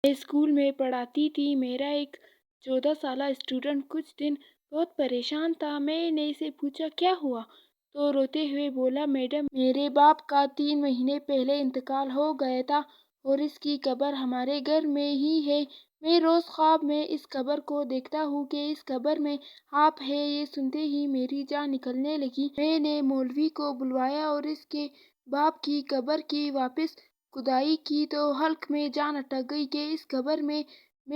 میں اسکول میں پڑھاتی تھی۔ میرا ایک 14 سالہ اسٹوڈنٹ کچھ دن بہت پریشان تھا۔ میں نے اسے پوچھا کیا ہوا تو روتے ہوئے بولا، میڈم میرے باپ کا 3 مہینے پہلے انتقال ہو گیا تھا اور اس کی قبر ہمارے گھر میں ہی ہے۔ میں روز خواب میں اس قبر کو دیکھتا ہوں کہ اس قبر میں آپ ہیں۔ یہ سنتے ہی میری جان نکلنے لگی۔ میں نے مولوی کو بلوایا اور اس کے باپ کی قبر کی واپس کھدائی کی تو حلق میں جان اٹک گئی کہ اس قبر میں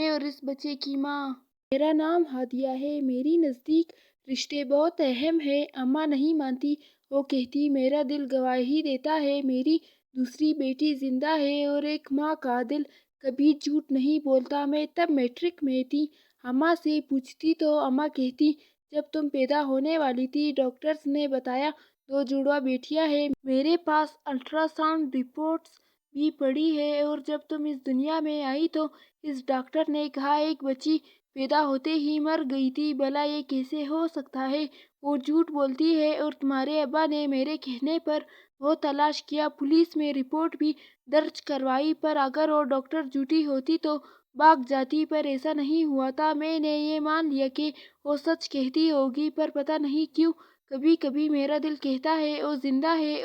اور اس بچے کی ماں۔ میرا نام ہادیہ ہے۔ میری نزدیک رشتے بہت اہم ہیں۔ اماں نہیں مانتی، وہ کہتی میرا دل گواہی دیتا ہے میری دوسری بیٹی زندہ ہے اور ایک ماں کا دل کبھی جھوٹ نہیں بولتا۔ میں تب میٹرک میں تھی۔ اماں سے پوچھتی تو اماں کہتی جب تم پیدا ہونے والی تھی ڈاکٹرز نے بتایا 2 جڑواں بیٹیاں ہیں۔ میرے پاس الٹرا ساؤنڈ رپورٹس بھی پڑی ہیں اور جب تم اس دنیا میں آئی تو اس ڈاکٹر نے کہا ایک بچی پیدا ہوتے ہی مر گئی تھی۔ بھلا یہ کیسے ہو سکتا ہے؟ وہ جھوٹ بولتی ہے اور تمہارے ابا نے میرے کہنے پر بہت تلاش کیا، پولیس میں رپورٹ بھی درج کروائی، پر اگر وہ ڈاکٹر جھوٹی ہوتی تو بھاگ جاتی، پر ایسا نہیں ہوا تھا۔ میں نے یہ مان لیا کہ وہ سچ کہتی ہوگی، پر پتہ نہیں کیوں کبھی کبھی میرا دل کہتا ہے وہ زندہ ہے۔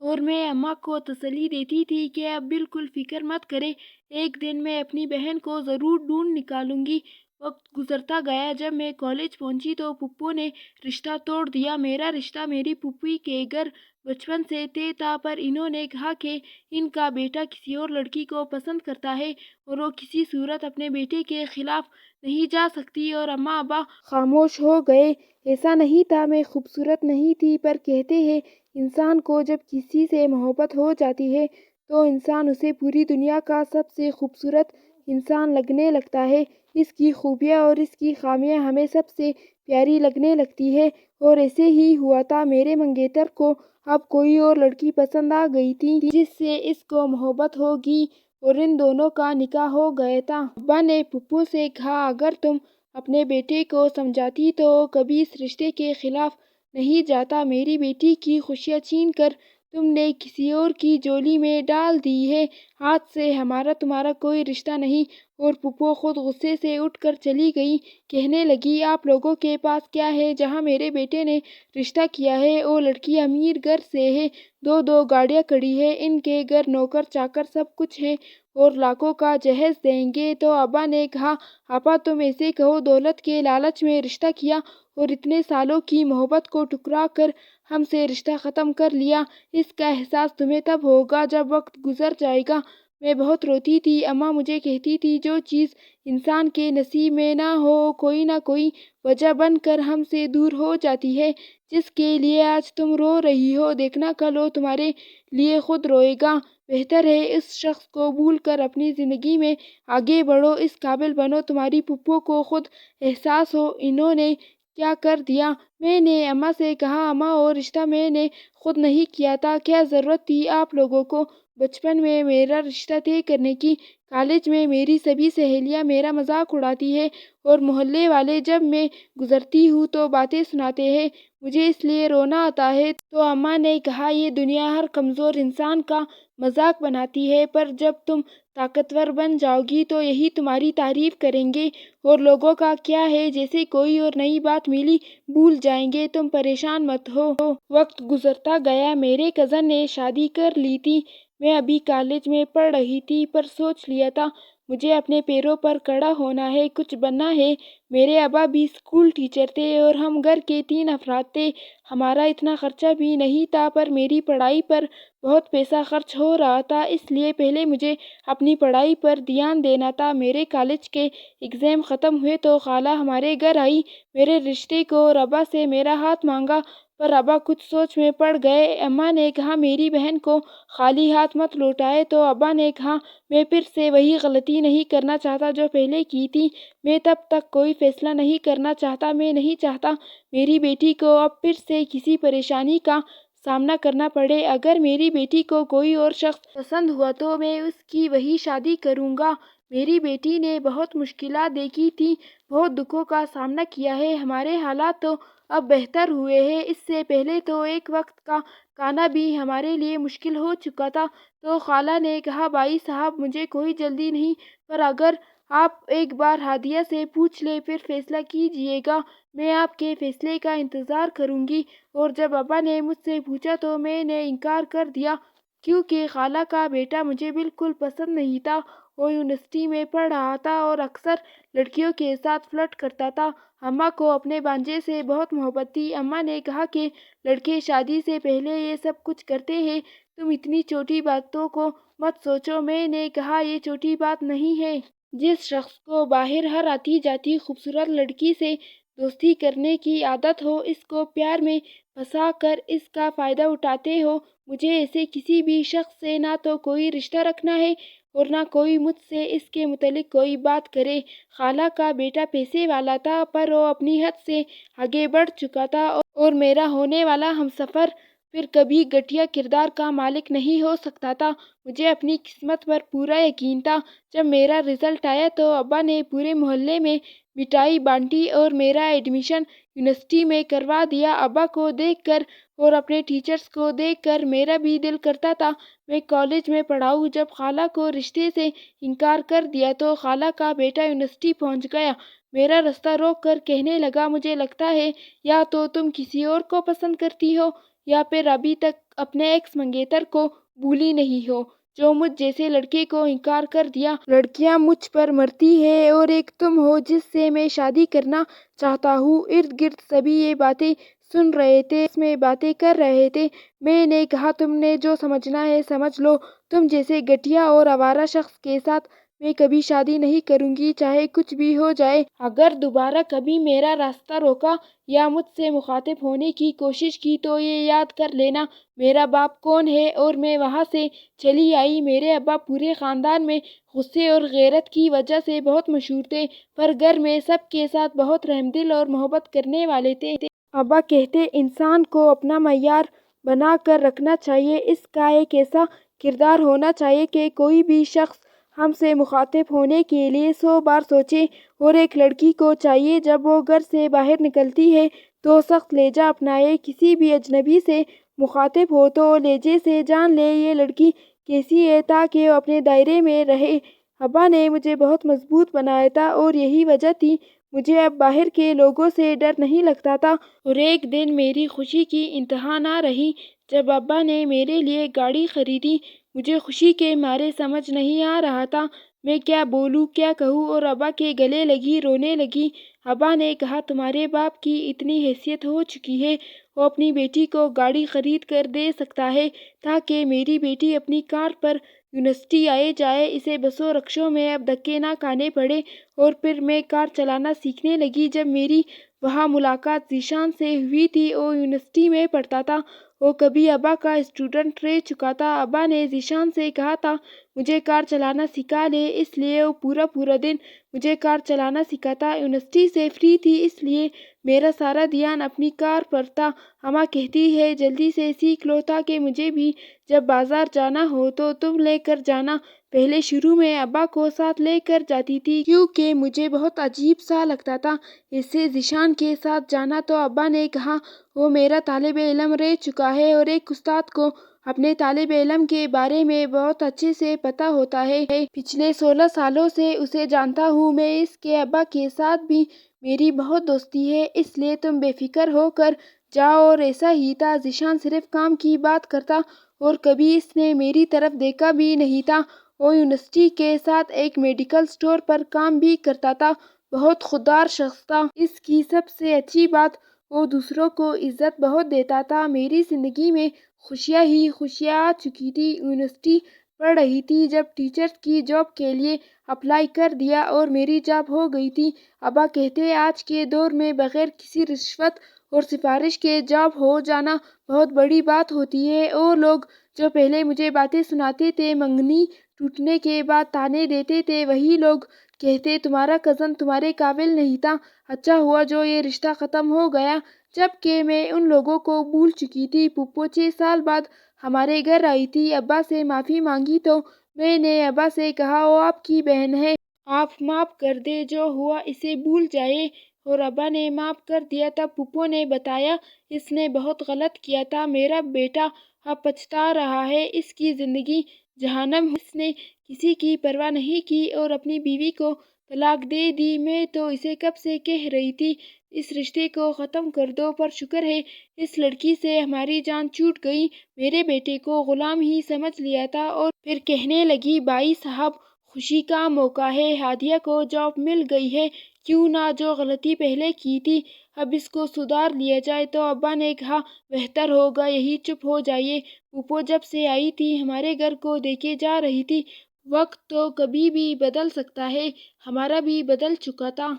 اور میں اماں کو تسلی دیتی تھی کہ اب بالکل فکر مت کریں، ایک دن میں اپنی بہن کو ضرور ڈھونڈ نکالوں گی۔ وقت گزرتا گیا۔ جب میں کالج پہنچی تو پھپھو نے رشتہ توڑ دیا۔ میرا رشتہ میری پھوپھی کے گھر بچپن سے طے تھا، پر انہوں نے کہا کہ ان کا بیٹا کسی اور لڑکی کو پسند کرتا ہے اور وہ کسی صورت اپنے بیٹے کے خلاف نہیں جا سکتی، اور اماں ابا خاموش ہو گئے۔ ایسا نہیں تھا میں خوبصورت نہیں تھی، پر کہتے ہیں انسان کو جب کسی سے محبت ہو جاتی ہے تو انسان اسے پوری دنیا کا سب سے خوبصورت انسان لگنے لگتا ہے۔ اس کی خوبیاں اور اس کی خامیاں ہمیں سب سے پیاری لگنے لگتی ہے، اور ایسے ہی ہوا تھا۔ میرے منگیتر کو اب کوئی اور لڑکی پسند آ گئی تھی جس سے اس کو محبت ہوگی اور ان دونوں کا نکاح ہو گیا تھا۔ ابا نے پھپھو سے کہا اگر تم اپنے بیٹے کو سمجھاتی تو وہ کبھی اس رشتے کے خلاف نہیں جاتا۔ میری بیٹی کی خوشیاں چھین کر تم نے کسی اور کی جھولی میں ڈال دی ہے۔ آج سے ہمارا تمہارا کوئی رشتہ نہیں۔ اور پھپھو خود غصے سے اٹھ کر چلی گئی، کہنے لگی آپ لوگوں کے پاس کیا ہے؟ جہاں میرے بیٹے نے رشتہ کیا ہے وہ لڑکی امیر گھر سے ہے، 2 گاڑیاں کھڑی ہیں، ان کے گھر نوکر چاکر سب کچھ ہے اور لاکھوں کا جہیز دیں گے۔ تو ابا نے کہا آپا تم ایسے کہو، دولت کے لالچ میں رشتہ کیا اور اتنے سالوں کی محبت کو ٹھکرا کر ہم سے رشتہ ختم کر لیا۔ اس کا احساس تمہیں تب ہوگا جب وقت گزر جائے گا۔ میں بہت روتی تھی۔ اماں مجھے کہتی تھی جو چیز انسان کے نصیب میں نہ ہو کوئی نہ کوئی وجہ بن کر ہم سے دور ہو جاتی ہے۔ جس کے لیے آج تم رو رہی ہو دیکھنا کل وہ تمہارے لیے خود روئے گا۔ بہتر ہے اس شخص کو بھول کر اپنی زندگی میں آگے بڑھو، اس قابل بنو۔ تمہاری پھپھو کو خود احساس ہو انہوں نے کیا کر دیا۔ میں نے اماں سے کہا اماں وہ رشتہ میں نے خود نہیں کیا تھا، کیا ضرورت تھی آپ لوگوں کو بچپن میں میرا رشتہ طے کرنے کی؟ کالج میں میری سبھی سہیلیاں میرا مذاق اڑاتی ہیں اور محلے والے جب میں گزرتی ہوں تو باتیں سناتے ہیں، مجھے اس لیے رونا آتا ہے۔ تو اماں نے کہا یہ دنیا ہر کمزور انسان کا مذاق بناتی ہے، پر جب تم طاقتور بن جاؤ گی تو یہی تمہاری تعریف کریں گے، اور لوگوں کا کیا ہے جیسے کوئی اور نئی بات ملی بھول جائیں گے۔ تم پریشان مت ہو۔ وقت گزرتا گیا۔ میرے کزن نے شادی کر لی تھی۔ میں ابھی کالج میں پڑھ رہی تھی، پر سوچ لیا تھا مجھے اپنے پیروں پر کھڑا ہونا ہے، کچھ بننا ہے۔ میرے ابا بھی اسکول ٹیچر تھے اور ہم گھر کے 3 افراد تھے۔ ہمارا اتنا خرچہ بھی نہیں تھا، پر میری پڑھائی پر بہت پیسہ خرچ ہو رہا تھا، اس لیے پہلے مجھے اپنی پڑھائی پر دھیان دینا تھا۔ میرے کالج کے ایگزام ختم ہوئے تو خالہ ہمارے گھر آئی، میرے رشتے کو اور ابا سے میرا ہاتھ مانگا، پر ابا کچھ سوچ میں پڑ گئے۔ اماں نے کہا میری بہن کو خالی ہاتھ مت لوٹائے، تو ابا نے کہا میں پھر سے وہی غلطی نہیں کرنا چاہتا جو پہلے کی تھی۔ میں تب تک کوئی فیصلہ نہیں کرنا چاہتا۔ میں نہیں چاہتا میری بیٹی کو اب پھر سے کسی پریشانی کا سامنا کرنا پڑے۔ اگر میری بیٹی کو کوئی اور شخص پسند ہوا تو میں اس کی وہی شادی کروں گا۔ میری بیٹی نے بہت مشکلات دیکھی تھی، بہت دکھوں کا سامنا کیا ہے۔ ہمارے حالات تو اب بہتر ہوئے ہیں، اس سے پہلے تو ایک وقت کا کھانا بھی ہمارے لیے مشکل ہو چکا تھا۔ تو خالہ نے کہا، بھائی صاحب مجھے کوئی جلدی نہیں، پر اگر آپ ایک بار ہادیہ سے پوچھ لیں پھر فیصلہ کیجیے گا، میں آپ کے فیصلے کا انتظار کروں گی۔ اور جب ابا نے مجھ سے پوچھا تو میں نے انکار کر دیا، کیونکہ خالہ کا بیٹا مجھے بالکل پسند نہیں تھا۔ وہ یونیورسٹی میں پڑھ رہا تھا اور اکثر لڑکیوں کے ساتھ فلرٹ کرتا تھا۔ اماں کو اپنے بھانجے سے بہت محبت تھی۔ اماں نے کہا کہ لڑکے شادی سے پہلے یہ سب کچھ کرتے ہیں، تم اتنی چھوٹی باتوں کو مت سوچو۔ میں نے کہا، یہ چھوٹی بات نہیں ہے۔ جس شخص کو باہر ہر آتی جاتی خوبصورت لڑکی سے دوستی کرنے کی عادت ہو، اس کو پیار میں پھنسا کر اس کا فائدہ اٹھاتے ہو، مجھے ایسے کسی بھی شخص سے نہ تو کوئی رشتہ رکھنا ہے اور نہ کوئی مجھ سے اس کے متعلق کوئی بات کرے۔ خالہ کا بیٹا پیسے والا تھا، پر وہ اپنی حد سے آگے بڑھ چکا تھا، اور میرا ہونے والا ہمسفر پھر کبھی گھٹیا کردار کا مالک نہیں ہو سکتا تھا۔ مجھے اپنی قسمت پر پورا یقین تھا۔ جب میرا رزلٹ آیا تو ابا نے پورے محلے میں مٹھائی بانٹی اور میرا ایڈمیشن یونیورسٹی میں کروا دیا۔ ابا کو دیکھ کر اور اپنے ٹیچرز کو دیکھ کر میرا بھی دل کرتا تھا میں کالج میں پڑھاؤں۔ جب خالہ کو رشتے سے انکار کر دیا تو خالہ کا بیٹا یونیورسٹی پہنچ گیا، میرا راستہ روک کر کہنے لگا، مجھے لگتا ہے یا تو تم کسی اور کو پسند کرتی ہو یا پھر ابھی تک اپنے ایکس منگیتر کو بھولی نہیں ہو جو مجھ جیسے لڑکے کو انکار کر دیا۔ لڑکیاں مجھ پر مرتی ہیں اور ایک تم ہو جس سے میں شادی کرنا چاہتا ہوں۔ ارد گرد سبھی یہ باتیں سن رہے تھے، اس میں باتیں کر رہے تھے۔ میں نے کہا، تم نے جو سمجھنا ہے سمجھ لو، تم جیسے گھٹیا اور آوارہ شخص کے ساتھ میں کبھی شادی نہیں کروں گی، چاہے کچھ بھی ہو جائے۔ اگر دوبارہ کبھی میرا راستہ روکا یا مجھ سے مخاطب ہونے کی کوشش کی تو یہ یاد کر لینا میرا باپ کون ہے۔ اور میں وہاں سے چلی آئی۔ میرے ابا پورے خاندان میں غصے اور غیرت کی وجہ سے بہت مشہور تھے، پر گھر میں سب کے ساتھ بہت رحم دل اور محبت کرنے والے تھے۔ ابا کہتے، انسان کو اپنا معیار بنا کر رکھنا چاہیے، اس کا ایک ایسا کردار ہونا چاہیے کہ کوئی بھی شخص ہم سے مخاطب ہونے کے لیے 100 بار سوچے۔ اور ایک لڑکی کو چاہیے جب وہ گھر سے باہر نکلتی ہے تو سخت لہجہ اپنائے، کسی بھی اجنبی سے مخاطب ہو تو لہجے سے جان لے یہ لڑکی کیسی ہے تاکہ وہ اپنے دائرے میں رہے۔ ابا نے مجھے بہت مضبوط بنایا تھا اور یہی وجہ تھی مجھے اب باہر کے لوگوں سے ڈر نہیں لگتا تھا۔ اور ایک دن میری خوشی کی انتہا نہ رہی جب ابا نے میرے لیے گاڑی خریدی۔ مجھے خوشی کے مارے سمجھ نہیں آ رہا تھا میں کیا بولوں کیا کہوں، اور ابا کے گلے لگی رونے لگی۔ ابا نے کہا، تمہارے باپ کی اتنی حیثیت ہو چکی ہے، وہ اپنی بیٹی کو گاڑی خرید کر دے سکتا ہے تاکہ میری بیٹی اپنی کار پر یونیورسٹی آئے جائے، اسے بسوں رکشوں میں اب دھکے نہ کھانے پڑے۔ اور پھر میں کار چلانا سیکھنے لگی۔ جب میری وہاں ملاقات ذیشان سے ہوئی تھی، وہ یونیورسٹی میں پڑھتا تھا، وہ کبھی ابا کا اسٹوڈنٹ رہ چکا تھا۔ ابا نے ذیشان سے کہا تھا مجھے کار چلانا سکھا لے، اس لیے وہ پورا دن مجھے کار چلانا سکھاتا۔ یونیورسٹی سے فری تھی اس لیے میرا سارا دھیان اپنی کار پر تھا۔ اماں کہتی ہے، جلدی سے سیکھ لو تاکہ مجھے بھی جب بازار جانا ہو تو تم لے کر جانا۔ پہلے شروع میں ابا کو ساتھ لے کر جاتی تھی کیونکہ مجھے بہت عجیب سا لگتا تھا ایسے ذیشان کے ساتھ جانا۔ تو ابا نے کہا، وہ میرا طالب علم رہ چکا ہے اور ایک استاد کو اپنے طالب علم کے بارے میں بہت اچھے سے پتہ ہوتا ہے۔ پچھلے 16 سالوں سے اسے جانتا ہوں میں، اس کے ابا کے ساتھ بھی میری بہت دوستی ہے، اس لیے تم بے فکر ہو کر جاؤ۔ اور ایسا ہی تھا، ذیشان صرف کام کی بات کرتا اور کبھی اس نے میری طرف دیکھا بھی نہیں تھا۔ وہ یونیورسٹی کے ساتھ ایک میڈیکل اسٹور پر کام بھی کرتا تھا، بہت خوددار شخص تھا۔ اس کی سب سے اچھی بات، وہ دوسروں کو عزت بہت دیتا تھا۔ میری زندگی میں خوشیاں ہی خوشیاں آ چکی تھی۔ یونیورسٹی پڑھ رہی تھی جب ٹیچر کی جاب کے لیے اپلائی کر دیا اور میری جاب ہو گئی تھی۔ ابا کہتے، آج کے دور میں بغیر کسی رشوت اور سفارش کے جاب ہو جانا بہت بڑی بات ہوتی ہے۔ اور لوگ جو پہلے مجھے باتیں سناتے تھے، منگنی ٹوٹنے کے بعد طعنے دیتے تھے، وہی لوگ کہتے تمہارا کزن تمہارے قابل نہیں تھا، اچھا ہوا جو یہ رشتہ ختم ہو گیا۔ جبکہ میں ان لوگوں کو بھول چکی تھی۔ پھوپھو 6 سال بعد ہمارے گھر آئی تھی، ابا سے معافی مانگی تو میں نے ابا سے کہا وہ آپ کی بہن ہے۔ آپ معاف کر دیں، جو ہوا اسے بھول جائے۔ اور ابا نے معاف کر دیا۔ تب پھوپھو نے بتایا، اس نے بہت غلط کیا تھا، میرا بیٹا اب پچھتا رہا ہے، اس کی زندگی جہنم ہوئی، اس نے کسی کی پرواہ نہیں کی اور اپنی بیوی کو طلاق دے دی۔ میں تو اسے کب سے کہہ رہی تھی اس رشتے کو ختم کر دو، پر شکر ہے اس لڑکی سے ہماری جان چھوٹ گئی۔ میرے بیٹے کو غلام ہی سمجھ لیا تھا۔ اور پھر کہنے لگی، بھائی صاحب خوشی کا موقع ہے، ہادیہ کو جاب مل گئی ہے، کیوں نہ جو غلطی پہلے کی تھی اب اس کو سدھار لیا جائے۔ تو ابا نے کہا، بہتر ہوگا یہی چپ ہو جائیے۔ پھوپھو جب سے آئی تھی ہمارے گھر کو دیکھے جا رہی تھی، وقت تو کبھی بھی بدل سکتا ہے، ہمارا بھی بدل چکا تھا۔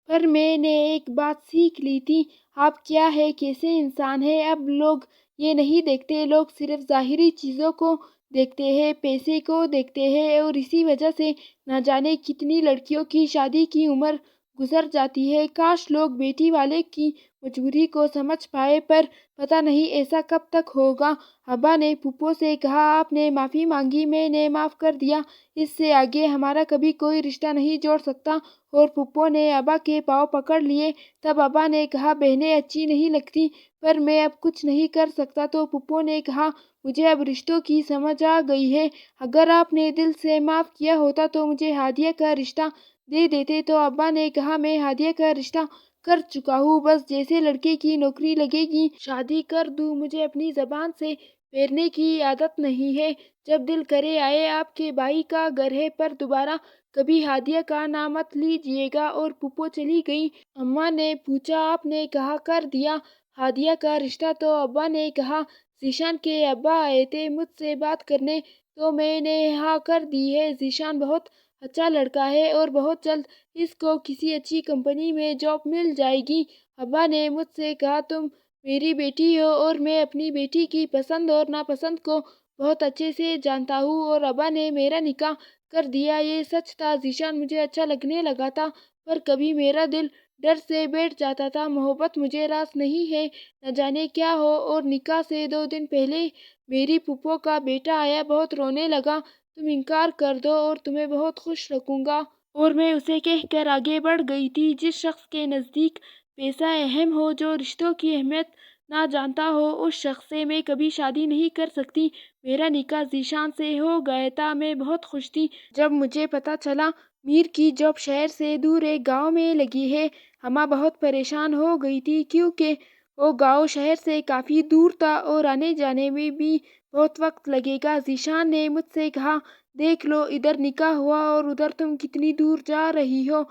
پر میں نے ایک بات سیکھ لی تھی، آپ کیا ہے، کیسے انسان ہیں۔ اب لوگ یہ نہیں دیکھتے، لوگ صرف ظاہری چیزوں کو دیکھتے ہیں، پیسے کو دیکھتے ہیں، اور اسی وجہ سے نہ جانے کتنی لڑکیوں کی شادی کی عمر گزر جاتی ہے۔ کاش لوگ بیٹی والے کی مجبوری کو سمجھ پائے، پر پتہ نہیں ایسا کب تک ہوگا۔ ابا نے پھوپھو سے کہا، آپ نے معافی مانگی، میں نے معاف کر دیا، اس سے آگے ہمارا کبھی کوئی رشتہ نہیں جوڑ سکتا۔ اور پھوپھو نے ابا کے پاؤں پکڑ لیے۔ تب ابا نے کہا، بہنیں اچھی نہیں لگتی، پر میں اب کچھ نہیں کر سکتا۔ تو پھوپھو نے کہا، مجھے اب رشتوں کی سمجھ آ گئی ہے، اگر آپ نے دل سے معاف کیا ہوتا تو مجھے ہادیہ کا رشتہ دے دیتے۔ تو ابا نے کہا، میں ہادیہ کا رشتہ کر چکا ہوں، بس جیسے لڑکے کی نوکری لگے گی شادی کر دوں۔ مجھے اپنی زبان سے پھیرنے کی عادت نہیں ہے، جب دل کرے آئے، آپ کے بھائی کا گھر ہے، پر دوبارہ کبھی ہادیہ کا نام مت لیجیے گا۔ اور پھوپھو چلی گئی۔ اماں نے پوچھا، آپ نے کہاں کر دیا ہادیہ کا رشتہ؟ تو ابا نے کہا، ذیشان کے ابا آئے تھے مجھ سے بات کرنے، تو میں نے ہاں کر دی ہے۔ ذیشان بہت اچھا لڑکا ہے اور بہت جلد اس کو کسی اچھی کمپنی میں جاب مل جائے گی۔ ابا نے مجھ سے کہا، تم میری بیٹی ہو اور میں اپنی بیٹی کی پسند اور ناپسند کو بہت اچھے سے جانتا ہوں، اور ابا نے میرا نکاح کر دیا۔ یہ سچ تھا، ذیشان مجھے اچھا لگنے لگا تھا، پر کبھی میرا دل ڈر سے بیٹھ جاتا تھا۔ محبت مجھے راس نہیں ہے، نہ جانے کیا ہو۔ اور نکاح سے 2 دن پہلے میری پھوپھو کا بیٹا آیا، بہت رونے لگا، تم انکار کر دو اور تمہیں بہت خوش رکھوں گا۔ اور میں اسے کہہ کر آگے بڑھ گئی تھی۔ جس شخص کے نزدیک پیسہ اہم ہو، جو رشتوں کی اہمیت نہ جانتا ہو، اس شخص سے میں کبھی شادی نہیں کر سکتی۔ میرا نکاح ذیشان سے ہو گیا تھا، میں بہت خوش تھی۔ جب مجھے پتہ چلا میر کی جاب شہر سے دور ایک گاؤں میں لگی ہے، اماں بہت پریشان ہو گئی تھی، کیونکہ وہ گاؤں شہر سے کافی دور تھا اور آنے جانے میں بھی بہت وقت لگے گا۔ ذیشان نے مجھ سے کہا، دیکھ لو، ادھر نکاح ہوا اور ادھر تم کتنی دور جا رہی ہو،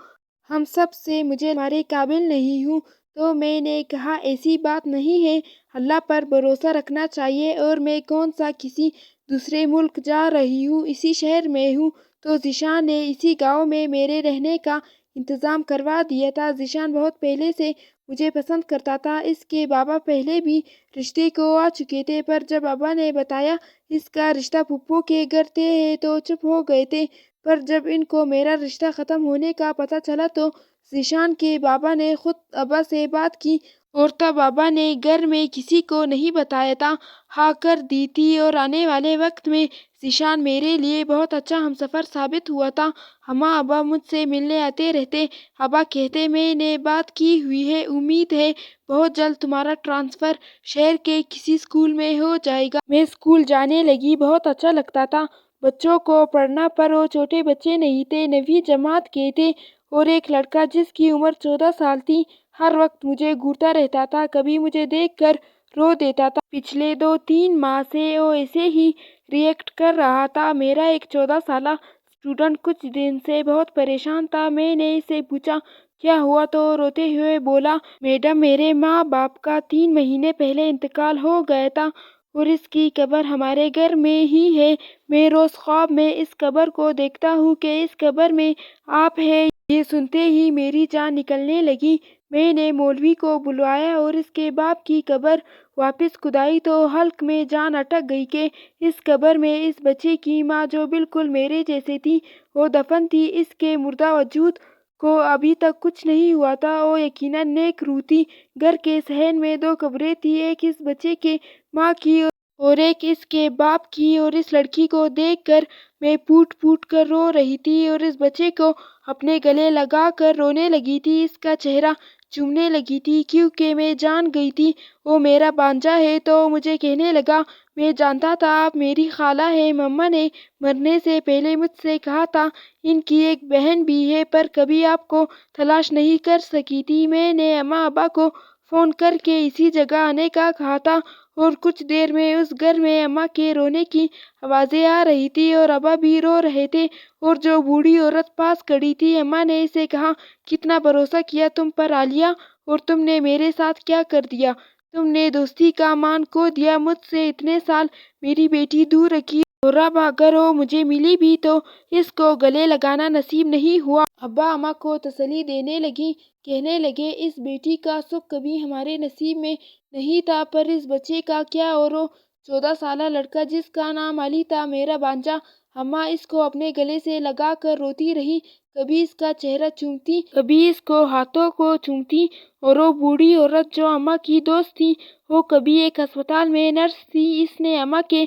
ہم سب سے مجھے تمہارے قابل نہیں ہوں۔ تو میں نے کہا، ایسی بات نہیں ہے، اللہ پر بھروسہ رکھنا چاہیے، اور میں کون سا کسی دوسرے ملک جا رہی ہوں، اسی شہر میں ہوں۔ تو ذیشان نے اسی گاؤں میں میرے رہنے کا انتظام کروا دیا تھا۔ ذیشان بہت پہلے سے مجھے پسند کرتا تھا، اس کے بابا پہلے بھی رشتے کو آ چکے تھے، پر جب ابا نے بتایا اس کا رشتہ پھوپھو کے گھر طے ہے تو چپ ہو گئے تھے، پر جب ان کو میرا رشتہ ختم ہونے کا پتہ چلا تو ذیشان کے بابا نے خود ابا سے بات کی، اور تب ابا نے گھر میں کسی کو نہیں بتایا تھا، ہاں کر دی تھی۔ اور آنے والے وقت میں ذیشان میرے لیے بہت اچھا ہمسفر ثابت ہوا تھا۔ اماں ابا مجھ سے ملنے آتے رہتے، ابا کہتے، میں نے بات کی ہوئی ہے، امید ہے بہت جلد تمہارا ٹرانسفر شہر کے کسی اسکول میں ہو جائے گا۔ میں اسکول جانے لگی، بہت اچھا لگتا تھا بچوں کو پڑھنا، پر وہ چھوٹے بچے نہیں تھے، 9ویں جماعت کے تھے، اور ایک لڑکا جس کی عمر 14 سال تھی ہر وقت مجھے گھورتا رہتا تھا، کبھی مجھے دیکھ کر رو دیتا تھا۔ پچھلے 2-3 ماہ سے وہ ایسے ہی ری ایکٹ کر رہا تھا۔ میرا ایک 14 سالہ اسٹوڈنٹ کچھ دن سے بہت پریشان تھا۔ میں نے اسے پوچھا، کیا ہوا؟ تو وہ روتے ہوئے بولا، میڈم، میرے ماں باپ کا 3 مہینے پہلے انتقال ہو گیا تھا، اور اس کی قبر ہمارے گھر میں ہی ہے۔ میں روز خواب میں اس قبر کو دیکھتا ہوں کہ اس قبر میں آپ ہیں۔ یہ سنتے ہی میری جان نکلنے لگی۔ میں نے مولوی کو بلوایا اور اس کے باپ کی قبر واپس کھدوائی تو حلق میں جان اٹک گئی کہ اس قبر میں اس بچے کی ماں، جو بالکل میرے جیسے تھی، وہ دفن تھی۔ اس کے مردہ وجود کو ابھی تک کچھ نہیں ہوا تھا، وہ یقیناً نیک روح تھی۔ گھر کے صحن میں 2 قبریں تھیں، ایک اس بچے کے ماں کی اور ایک اس کے باپ کی، اور اس لڑکی کو دیکھ کر میں پھوٹ پھوٹ کر رو رہی تھی اور اس بچے کو اپنے گلے لگا کر رونے لگی تھی، اس کا چہرہ چومنے لگی تھی، کیونکہ میں جان گئی تھی وہ میرا بھانجا ہے۔ تو مجھے کہنے لگا، میں جانتا تھا آپ میری خالہ ہیں، مما نے مرنے سے پہلے مجھ سے کہا تھا ان کی ایک بہن بھی ہے، پر کبھی آپ کو تلاش نہیں کر سکی تھی۔ میں نے اماں ابا کو فون کر کے اسی جگہ آنے کا کہا تھا، اور کچھ دیر میں اس گھر میں اماں کے رونے کی آوازیں آ رہی تھی اور ابا بھی رو رہے تھے، اور جو بوڑھی عورت پاس کھڑی تھی، اماں نے اسے کہا، کتنا بھروسہ کیا تم پر عالیہ، اور تم نے میرے ساتھ کیا کر دیا؟ تم نے دوستی کا مان کھو دیا، مجھ سے اتنے سال میری بیٹی دور رکھی، اور اب اگر وہ مجھے ملی بھی تو اس کو گلے لگانا نصیب نہیں ہوا۔ ابا اماں کو تسلی دینے لگی، کہنے لگے، اس بیٹی کا سکھ کبھی ہمارے نصیب میں نہیں تھا، پر اس بچے کا کیا؟ اور وہ 14 سالہ لڑکا جس کا نام علی تھا، میرا بھانجا۔ اماں اس کو اپنے گلے سے لگا کر روتی رہی، کبھی اس کا چہرہ چومتی، کبھی اس کو ہاتھوں کو چومتی، اور وہ بوڑھی عورت جو اماں کی دوست تھی، وہ کبھی ایک ہسپتال میں نرس تھی، اس نے اماں کے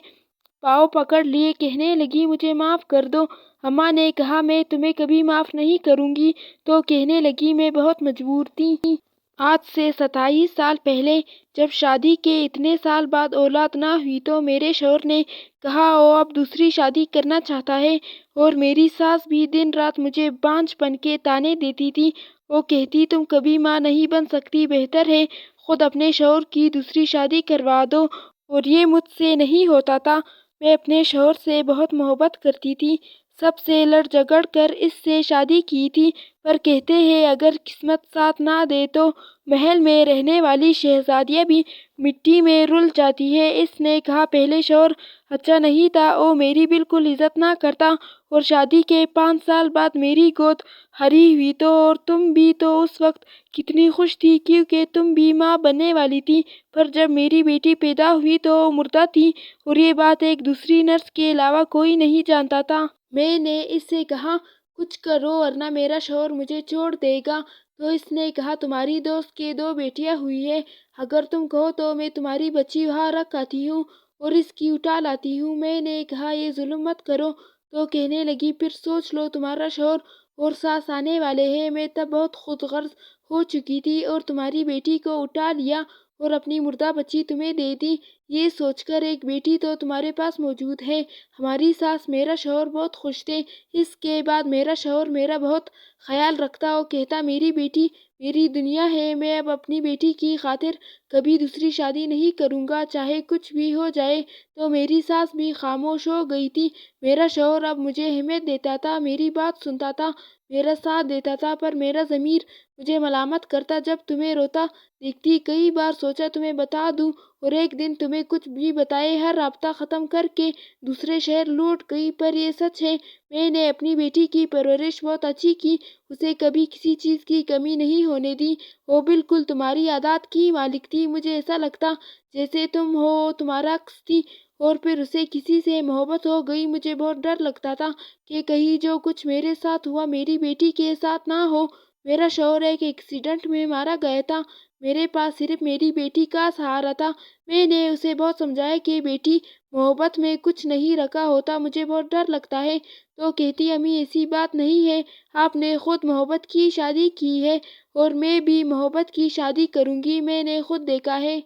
پاؤں پکڑ لیے، کہنے لگی، مجھے معاف کر دو۔ اماں نے کہا، میں تمہیں کبھی معاف نہیں کروں گی۔ تو کہنے لگی، میں بہت مجبور تھی۔ آج سے 27 سال پہلے جب شادی کے اتنے سال بعد اولاد نہ ہوئی تو میرے شوہر نے کہا وہ اب دوسری شادی کرنا چاہتا ہے، اور میری ساس بھی دن رات مجھے بانجھ بن کے طعنے دیتی تھی۔ وہ کہتی، تم کبھی ماں نہیں بن سکتی، بہتر ہے خود اپنے شوہر کی دوسری شادی کروا دو۔ اور یہ مجھ سے نہیں ہوتا تھا۔ میں اپنے شوہر سے بہت محبت کرتی تھی، سب سے لڑ جھگڑ کر اس سے شادی کی تھی، پر کہتے ہیں اگر قسمت ساتھ نہ دے تو محل میں رہنے والی شہزادیاں بھی مٹی میں رل جاتی ہے۔ اس نے کہا، پہلے شوہر اچھا نہیں تھا، وہ میری بالکل عزت نہ کرتا، اور شادی کے 5 سال بعد میری گود ہری ہوئی تو، اور تم بھی تو اس وقت کتنی خوش تھی کیونکہ تم بھی ماں بننے والی تھی، پر جب میری بیٹی پیدا ہوئی تو وہ مردہ تھی، اور یہ بات ایک دوسری نرس کے علاوہ کوئی نہیں جانتا تھا۔ میں نے اس سے کہا، کچھ کرو ورنہ میرا شوہر مجھے چھوڑ دے گا۔ تو اس نے کہا، تمہاری دوست کے 2 بیٹیاں ہوئی ہیں، اگر تم کہو تو میں تمہاری بچی وہاں رکھ آتی ہوں اور اس کی اٹھا لاتی ہوں۔ میں نے کہا، یہ ظلم مت کرو۔ تو کہنے لگی، پھر سوچ لو، تمہارا شوہر اور ساس آنے والے ہیں۔ میں تب بہت خود غرض ہو چکی تھی اور تمہاری بیٹی کو اٹھا لیا اور اپنی مردہ بچی تمہیں دے دی، یہ سوچ کر ایک بیٹی تو تمہارے پاس موجود ہے۔ ہماری ساس، میرا شوہر بہت خوش تھے۔ اس کے بعد میرا شوہر میرا بہت خیال رکھتا، وہ کہتا، میری بیٹی میری دنیا ہے، میں اب اپنی بیٹی کی خاطر کبھی دوسری شادی نہیں کروں گا، چاہے کچھ بھی ہو جائے۔ تو میری ساس بھی خاموش ہو گئی تھی۔ میرا شوہر اب مجھے اہمیت دیتا تھا، میری بات سنتا تھا، میرا ساتھ دیتا تھا، پر میرا ضمیر مجھے ملامت کرتا جب تمہیں روتا دیکھتی۔ کئی بار سوچا تمہیں بتا دوں اور ایک دن تمہیں کچھ بھی بتائے، ہر رابطہ ختم کر کے دوسرے شہر لوٹ گئی، پر یہ سچ ہے، میں نے اپنی بیٹی کی پرورش بہت اچھی کی، اسے کبھی کسی چیز کی کمی نہیں ہونے دی۔ وہ بالکل تمہاری عادات کی مالک تھی، مجھے ایسا لگتا جیسے تم ہو وہ تمہارا عکس تھی۔ اور پھر اسے کسی سے محبت ہو گئی، مجھے بہت ڈر لگتا تھا کہ کہیں جو کچھ میرے ساتھ ہوا میری بیٹی کے ساتھ نہ ہو۔ میرا شوہر ایک ایکسیڈنٹ میں مارا گیا تھا، میرے پاس صرف میری بیٹی کا سہارا تھا۔ میں نے اسے بہت سمجھایا کہ بیٹی، محبت میں کچھ نہیں رکھا ہوتا، مجھے بہت ڈر لگتا ہے۔ تو کہتی، امی ایسی بات نہیں ہے، آپ نے خود محبت کی شادی کی ہے، اور میں بھی محبت کی شادی کروں گی، میں نے خود دیکھا ہے۔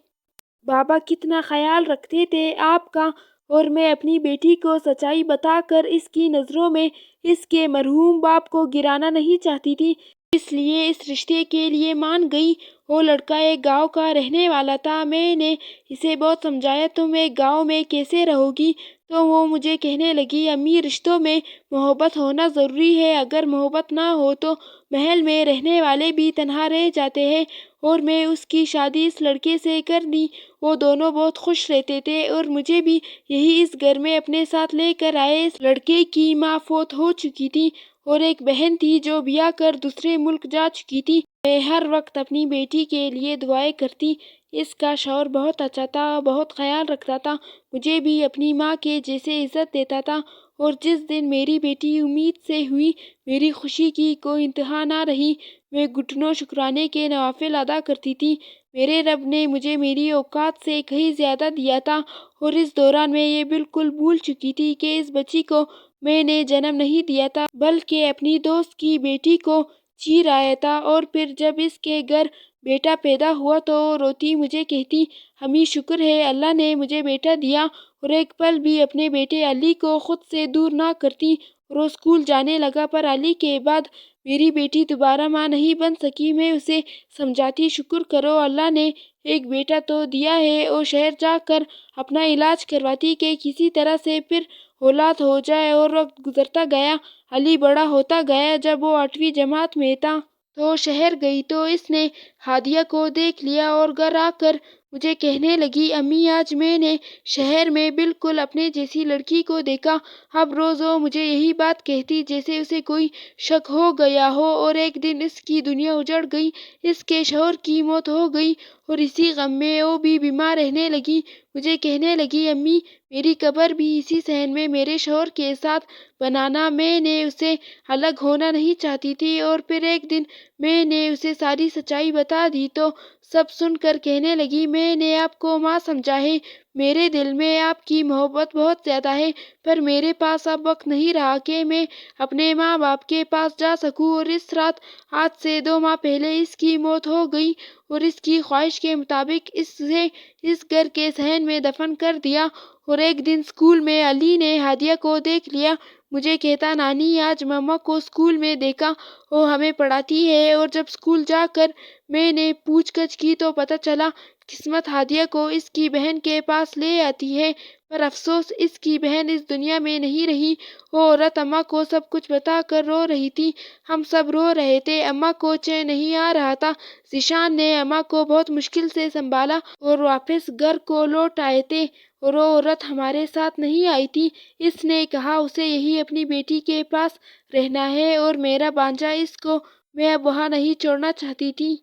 بابا کتنا خیال رکھتے تھے آپ کا، اور میں اپنی بیٹی کو سچائی بتا کر اس کی نظروں میں اس کے مرحوم باپ کو گرانا نہیں چاہتی تھی، اس لیے اس رشتے کے لیے مان گئی۔ وہ لڑکا ایک گاؤں کا رہنے والا تھا، میں نے اسے بہت سمجھایا، تم ایک گاؤں میں کیسے رہو گی؟ تو وہ مجھے کہنے لگی، امی رشتوں میں محبت ہونا ضروری ہے، اگر محبت نہ ہو تو محل میں رہنے والے بھی تنہا رہ جاتے ہیں۔ اور میں اس کی شادی اس لڑکے سے کر دی، وہ دونوں بہت خوش رہتے تھے، اور مجھے بھی یہی اس گھر میں اپنے ساتھ لے کر آئے۔ اس لڑکے کی ماں فوت ہو چکی تھی، اور ایک بہن تھی جو بیاہ کر دوسرے ملک جا چکی تھی۔ میں ہر وقت اپنی بیٹی کے لیے دعائیں کرتی۔ اس کا شوہر بہت اچھا تھا، بہت خیال رکھتا تھا، مجھے بھی اپنی ماں کے جیسے عزت دیتا تھا، اور جس دن میری بیٹی امید سے ہوئی، میری خوشی کی کوئی انتہا نہ رہی۔ میں گھٹنوں شکرانے کے نوافل ادا کرتی تھی۔ میرے رب نے مجھے میری اوقات سے کہیں زیادہ دیا تھا، اور اس دوران میں یہ بالکل بھول چکی تھی کہ اس بچی کو میں نے جنم نہیں دیا تھا بلکہ اپنی دوست کی بیٹی کو چیر آیا تھا۔ اور پھر جب اس کے گھر بیٹا پیدا ہوا تو روتی مجھے کہتی، امی شکر ہے اللہ نے مجھے بیٹا دیا، اور ایک پل بھی اپنے بیٹے علی کو خود سے دور نہ کرتی۔ وہ اسکول جانے لگا، پر علی کے بعد میری بیٹی دوبارہ ماں نہیں بن سکی۔ میں اسے سمجھاتی، شکر کرو اللہ نے ایک بیٹا تو دیا ہے، اور شہر جا کر اپنا علاج کرواتی کہ کسی طرح سے پھر اولاد ہو جائے۔ اور وقت گزرتا گیا، علی بڑا ہوتا گیا۔ جب وہ 8ویں جماعت میں تھا تو شہر گئی تو اس نے ہادیہ کو دیکھ لیا، اور گھر آ کر مجھے کہنے لگی، امی آج میں نے شہر میں بالکل اپنے جیسی لڑکی کو دیکھا۔ اب روز وہ مجھے یہی بات کہتی جیسے اسے کوئی شک ہو گیا ہو۔ اور ایک دن اس کی دنیا اجڑ گئی، اس کے شوہر کی موت ہو گئی، اور اسی غم میں وہ بھی بیمار رہنے لگی۔ مجھے کہنے لگی، امی میری قبر بھی اسی صحن میں میرے شوہر کے ساتھ بنانا، میں نے اسے الگ ہونا نہیں چاہتی تھی۔ اور پھر ایک دن میں نے اسے ساری سچائی بتا دی تو سب سن کر کہنے لگی، میں نے آپ کو ماں سمجھا ہے، میرے دل میں آپ کی محبت بہت زیادہ ہے، پر میرے پاس اب وقت نہیں رہا کہ میں اپنے ماں باپ کے پاس جا سکوں۔ اور اس رات آج سے 2 ماہ پہلے اس کی موت ہو گئی، اور اس کی خواہش کے مطابق اسے اس گھر کے صحن میں دفن کر دیا۔ اور ایک دن اسکول میں علی نے ہادیہ کو دیکھ لیا، مجھے کہتا، نانی آج مما کو اسکول میں دیکھا، وہ ہمیں پڑھاتی ہے۔ اور جب اسکول جا کر میں نے پوچھ گچھ کی تو پتہ چلا قسمت ہادیہ کو اس کی بہن کے پاس لے آتی ہے، پر افسوس اس کی بہن اس دنیا میں نہیں رہی۔ وہ عورت اماں کو سب کچھ بتا کر رو رہی تھی، ہم سب رو رہے تھے، اماں کو چین نہیں آ رہا تھا۔ ذیشان نے اماں کو بہت مشکل سے سنبھالا اور واپس گھر کو لوٹ آئے تھے، اور وہ عورت ہمارے ساتھ نہیں آئی تھی۔ اس نے کہا اسے یہی اپنی بیٹی کے پاس رہنا ہے، اور میرا بھانجا اس کو میں اب وہاں نہیں چھوڑنا چاہتی تھی۔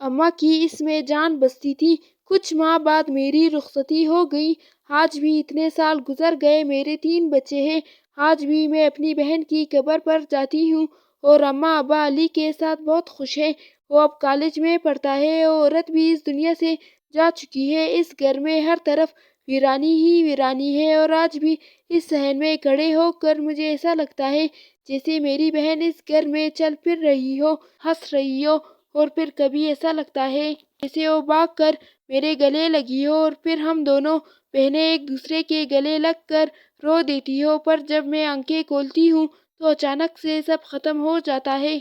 اماں کی اس میں جان بستی تھی۔ کچھ ماہ بعد میری رخصتی ہو گئی۔ آج بھی اتنے سال گزر گئے، میرے 3 بچے ہیں۔ آج بھی میں اپنی بہن کی قبر پر جاتی ہوں، اور اماں ابا علی کے ساتھ بہت خوش ہیں۔ وہ اب کالج میں پڑھتا ہے۔ وہ عورت بھی اس دنیا سے جا چکی ہے۔ اس گھر میں ہر طرف ویرانی ہی ویرانی ہے، اور آج بھی اس صحن میں کھڑے ہو کر مجھے ایسا لگتا ہے جیسے میری بہن اس گھر میں چل پھر رہی ہو، ہنس رہی ہو، اور پھر کبھی ایسا لگتا ہے جیسے وہ بھاگ کر میرے گلے لگی ہو، اور پھر ہم دونوں بہنیں ایک دوسرے کے گلے لگ کر رو دیتی ہو۔ پر جب میں آنکھیں کھولتی ہوں تو اچانک سے سب ختم ہو جاتا ہے۔